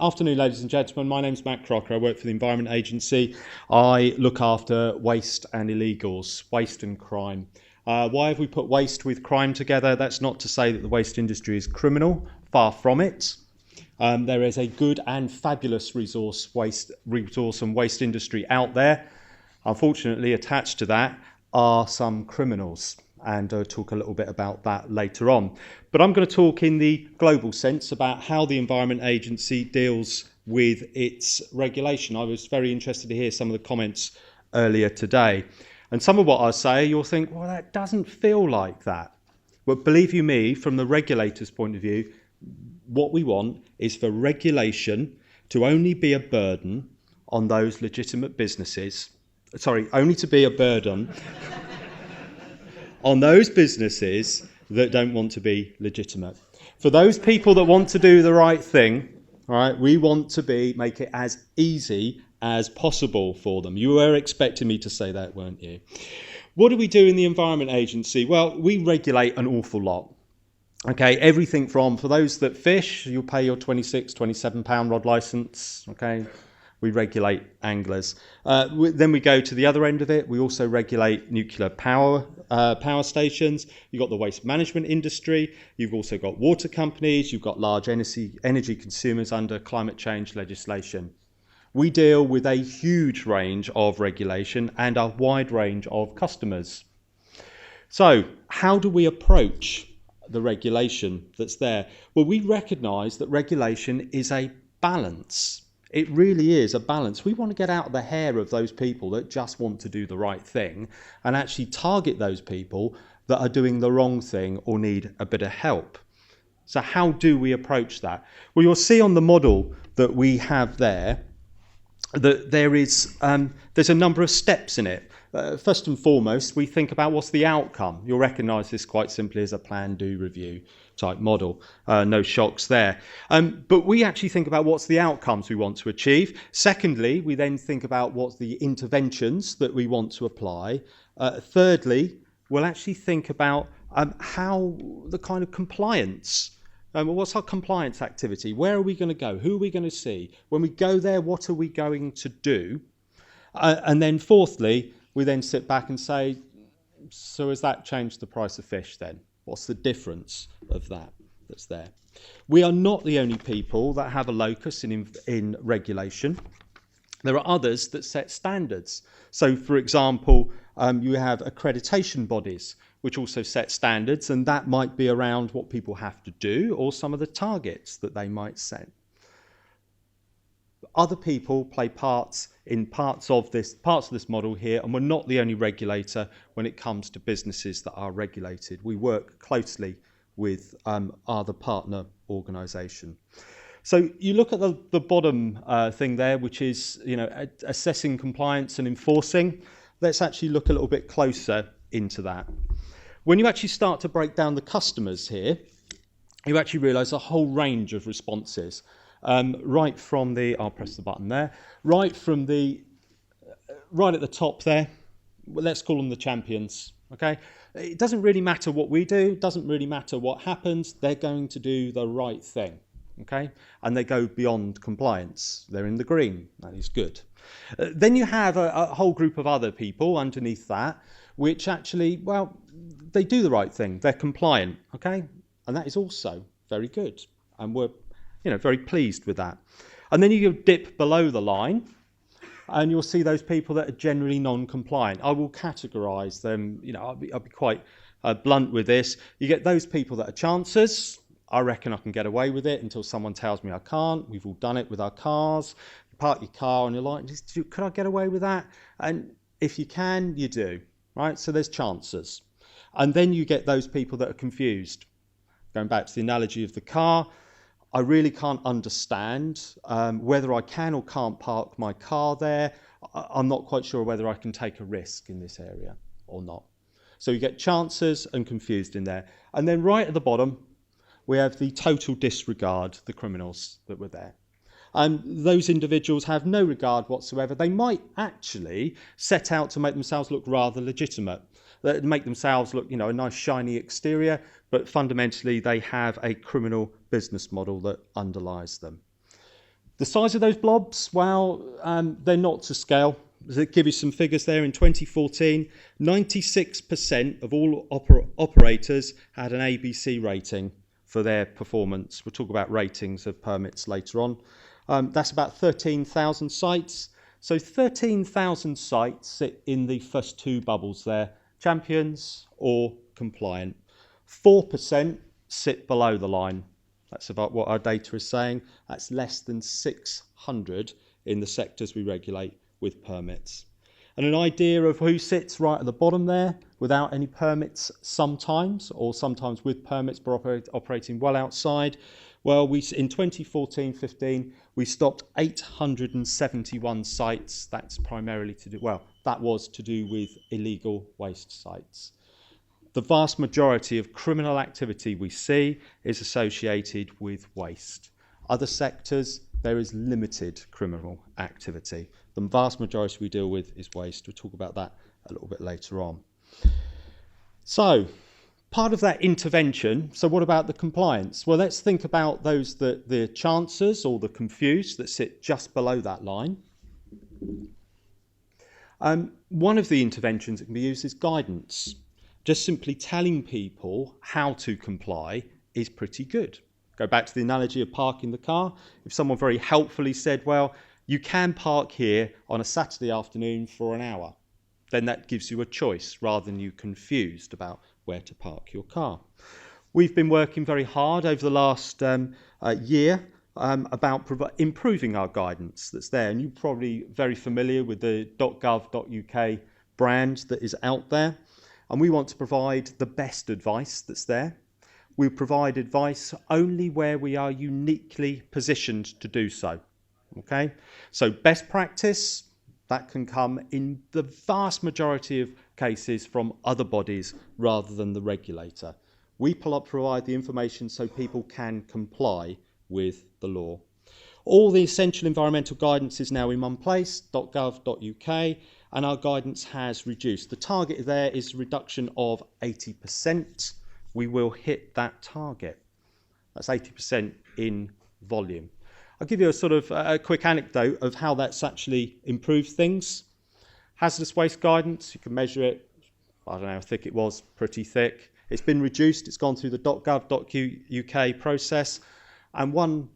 Afternoon, ladies and gentlemen. My name's Matt Crocker. I work for the Environment Agency. I look after waste and illegals, waste and crime. Why have we put waste with crime together? That's not to say that the waste industry is criminal. Far from it. There is a good and fabulous resource and waste industry out there. Unfortunately, attached to that are some criminals, and I'll talk a little bit about that later on. But I'm going to talk in the global sense about how the Environment Agency deals with its regulation. I was very interested to hear some of the comments earlier today. And some of what I say, you'll think, well, that doesn't feel like that. But believe you me, from the regulator's point of view, what we want is for regulation to only be a burden on those legitimate businesses. Only to be a burden on those businesses that don't want to be legitimate. For those people that want to do the right thing, all right, we want to make it as easy as possible for them. You were expecting me to say that, weren't you? What do we do in the Environment Agency? Well, we regulate an awful lot. Okay, everything from, for those that fish, you'll pay your £26, £27 rod licence, okay? We regulate anglers. Then we go to the other end of it. We also regulate nuclear power stations. You've got the waste management industry. You've also got water companies. You've got large energy consumers under climate change legislation. We deal with a huge range of regulation and a wide range of customers. So how do we approach the regulation that's there? Well, we recognise that regulation is a balance. It really is a balance. We want to get out of the hair of those people that just want to do the right thing and actually target those people that are doing the wrong thing or need a bit of help. So how do we approach that? Well, you'll see on the model that we have there that there's a number of steps in it. First and foremost, we think about what's the outcome. You'll recognise this quite simply as a plan, do, review type model. No shocks there. But we actually think about what's the outcomes we want to achieve. Secondly, we then think about what's the interventions that we want to apply. Thirdly, we'll actually think about how the kind of compliance. What's our compliance activity? Where are we going to go? Who are we going to see? When we go there, what are we going to do? And then fourthly, we then sit back and say, so has that changed the price of fish then? What's the difference of that's there? We are not the only people that have a locus in regulation. There are others that set standards. So, for example, you have accreditation bodies which also set standards, and that might be around what people have to do or some of the targets that they might set. Other people play parts of this model here, and we're not the only regulator when it comes to businesses that are regulated. We work closely with other partner organisation. So you look at the bottom thing there, which is assessing compliance and enforcing. Let's actually look a little bit closer into that. When you actually start to break down the customers here, you actually realise a whole range of responses. Right from I'll press the button there, right at the top there, let's call them the champions, okay? It doesn't really matter what we do, it doesn't really matter what happens, they're going to do the right thing, okay? And they go beyond compliance, they're in the green, that is good. Then you have a whole group of other people underneath that, which actually, well, they do the right thing, they're compliant, okay? And that is also very good, and we're very pleased with that. And then you dip below the line and you'll see those people that are generally non-compliant. I will categorise them, I'll be quite blunt with this. You get those people that are chancers. I reckon I can get away with it until someone tells me I can't. We've all done it with our cars. You park your car and you're like, could I get away with that? And if you can, you do, right? So there's chancers. And then you get those people that are confused. Going back to the analogy of the car, I really can't understand whether I can or can't park my car there. I'm not quite sure whether I can take a risk in this area or not. So you get chancers and confused in there. And then right at the bottom, we have the total disregard, the criminals that were there. And those individuals have no regard whatsoever. They might actually set out to make themselves look rather legitimate. They make themselves look, a nice shiny exterior, but fundamentally they have a criminal business model that underlies them. The size of those blobs, well, they're not to scale. To give you some figures there, in 2014, 96% of all operators had an ABC rating for their performance. We'll talk about ratings of permits later on. That's about 13,000 sites. So 13,000 sites sit in the first two bubbles there, champions or compliant. 4% sit below the line. That's about what our data is saying. That's less than 600 in the sectors we regulate with permits. And an idea of who sits right at the bottom there without any permits sometimes, or sometimes with permits but operating well outside. Well, in 2014-15, we stopped 871 sites. That's primarily that was to do with illegal waste sites. The vast majority of criminal activity we see is associated with waste. Other sectors, there is limited criminal activity. The vast majority we deal with is waste. We'll talk about that a little bit later on. So, part of that intervention, so what about the compliance? Well, let's think about the chancers or the confused that sit just below that line. One of the interventions that can be used is guidance. Just simply telling people how to comply is pretty good. Go back to the analogy of parking the car. If someone very helpfully said, well, you can park here on a Saturday afternoon for an hour, then that gives you a choice rather than you confused about where to park your car. We've been working very hard over the last year about improving our guidance that's there. And you're probably very familiar with the .gov.uk brand that is out there. And we want to provide the best advice that's there. We provide advice only where we are uniquely positioned to do so. Okay? So best practice, that can come in the vast majority of cases from other bodies rather than the regulator. We provide the information so people can comply with the law. All the essential environmental guidance is now in one place, .gov.uk, and our guidance has reduced. The target there is a reduction of 80%. We will hit that target. That's 80% in volume. I'll give you a sort of a quick anecdote of how that's actually improved things. Hazardous waste guidance, you can measure it. I don't know how thick it was, pretty thick. It's been reduced. It's gone through the .gov.uk process. And one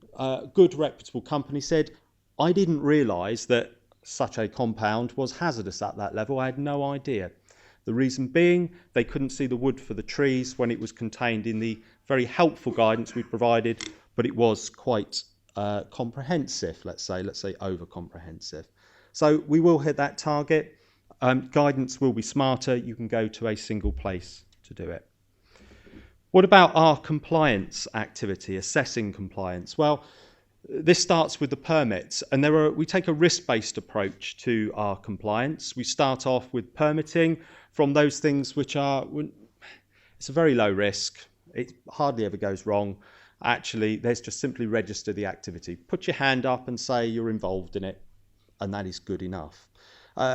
good reputable company said, I didn't realise that such a compound was hazardous at that level. I had no idea. The reason being, they couldn't see the wood for the trees when it was contained in the very helpful guidance we provided, but it was quite comprehensive, let's say over-comprehensive. So we will hit that target. Guidance will be smarter. You can go to a single place to do it. What about our compliance activity, assessing compliance? Well, this starts with the permits, and we take a risk-based approach to our compliance. We start off with permitting from those things which it's a very low risk. It hardly ever goes wrong. Actually, there's just simply register the activity. Put your hand up and say you're involved in it, and that is good enough.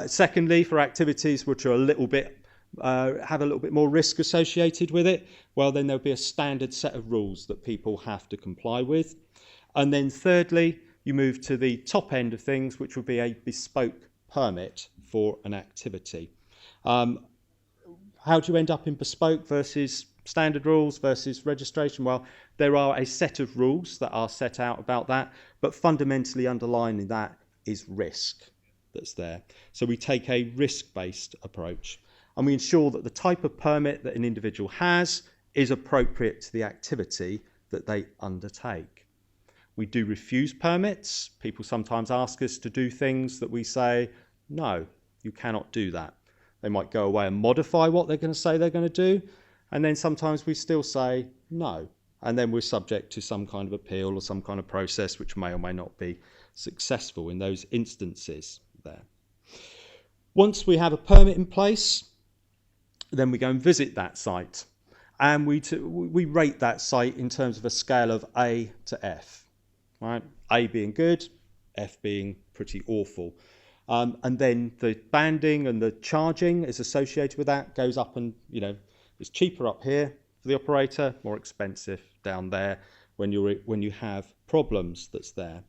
Secondly, for activities which are have a little bit more risk associated with it, well, then there'll be a standard set of rules that people have to comply with. And then thirdly, you move to the top end of things, which will be a bespoke permit for an activity. How do you end up in bespoke versus standard rules versus registration? Well, there are a set of rules that are set out about that, but fundamentally underlining that is risk that's there. So we take a risk-based approach, and we ensure that the type of permit that an individual has is appropriate to the activity that they undertake. We do refuse permits. People sometimes ask us to do things that we say, no, you cannot do that. They might go away and modify what they're going to say they're going to do, and then sometimes we still say no, and then we're subject to some kind of appeal or some kind of process which may or may not be successful in those instances there. Once we have a permit in place, then we go and visit that site, and we rate that site in terms of a scale of A to F, right? A being good, F being pretty awful. And then the banding and the charging is associated with that goes up, and it's cheaper up here for the operator, more expensive down there when you have problems that's there.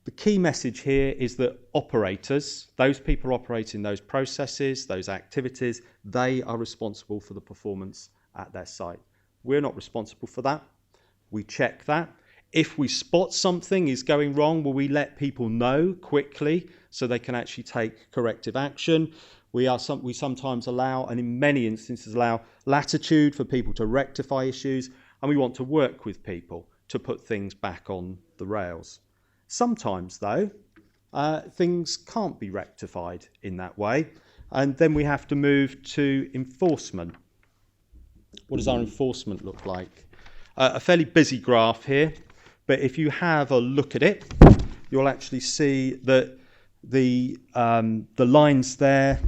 The key message here is that operators, those people operating those processes, those activities, they are responsible for the performance at their site. We're not responsible for that. We check that. If we spot something is going wrong, will we let people know quickly so they can actually take corrective action? We sometimes allow, and in many instances allow, latitude for people to rectify issues, and we want to work with people to put things back on the rails. Sometimes, though, things can't be rectified in that way, and then we have to move to enforcement. What does our enforcement look like? A fairly busy graph here, but if you have a look at it, you'll actually see that the lines there,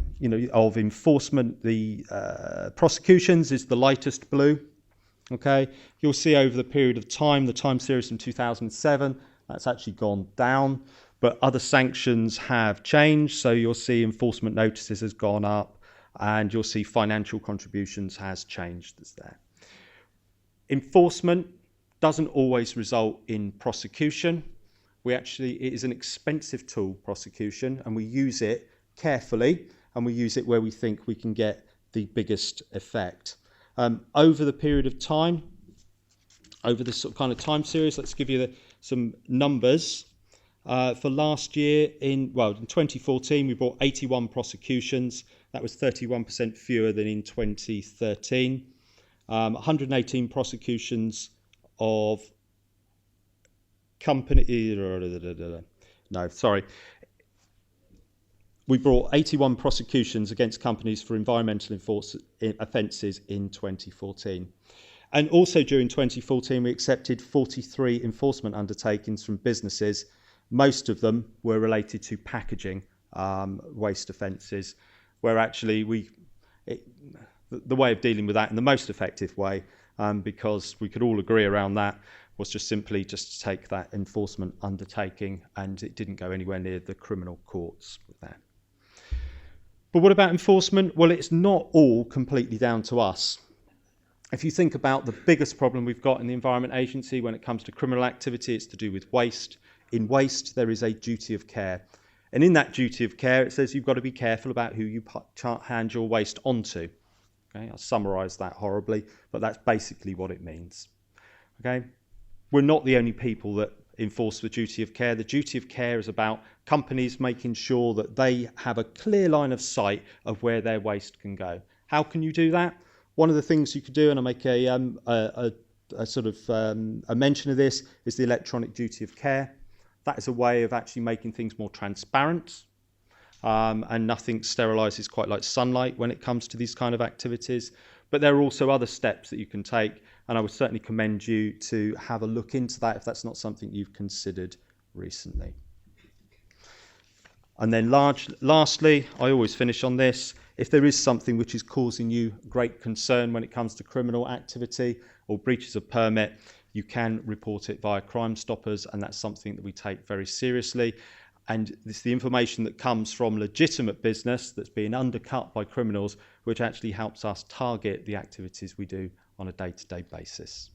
of enforcement, the prosecutions is the lightest blue. Okay, you'll see over the period of time, the time series from 2007, that's actually gone down, but other sanctions have changed. So you'll see enforcement notices has gone up, and you'll see financial contributions has changed. That's there. Enforcement doesn't always result in prosecution. It is an expensive tool, prosecution, and we use it carefully, and we use it where we think we can get the biggest effect. Over the period of time, over this sort of kind of time series, let's give you some numbers. For last year, in 2014, we brought 81 prosecutions. That was 31% fewer than in 2013. 118 prosecutions of We brought 81 prosecutions against companies for environmental offences in 2014. And also during 2014, we accepted 43 enforcement undertakings from businesses. Most of them were related to packaging waste offences, where actually the way of dealing with that in the most effective way, because we could all agree around that, was just simply to take that enforcement undertaking, and it didn't go anywhere near the criminal courts with that. But what about enforcement? Well, it's not all completely down to us. If you think about the biggest problem we've got in the Environment Agency when it comes to criminal activity, it's to do with waste. In waste, there is a duty of care. And in that duty of care, it says you've got to be careful about who you hand your waste onto. Okay, I'll summarise that horribly, but that's basically what it means. Okay, we're not the only people that enforce the duty of care. The duty of care is about companies making sure that they have a clear line of sight of where their waste can go. How can you do that? One of the things you could do, and I'll make a mention of this, is the electronic duty of care. That is a way of actually making things more transparent, and nothing sterilises quite like sunlight when it comes to these kind of activities. But there are also other steps that you can take, and I would certainly commend you to have a look into that if that's not something you've considered recently. And then lastly, I always finish on this. If there is something which is causing you great concern when it comes to criminal activity or breaches of permit, you can report it via Crime Stoppers, and that's something that we take very seriously. And it's the information that comes from legitimate business that's being undercut by criminals, which actually helps us target the activities we do on a day-to-day basis.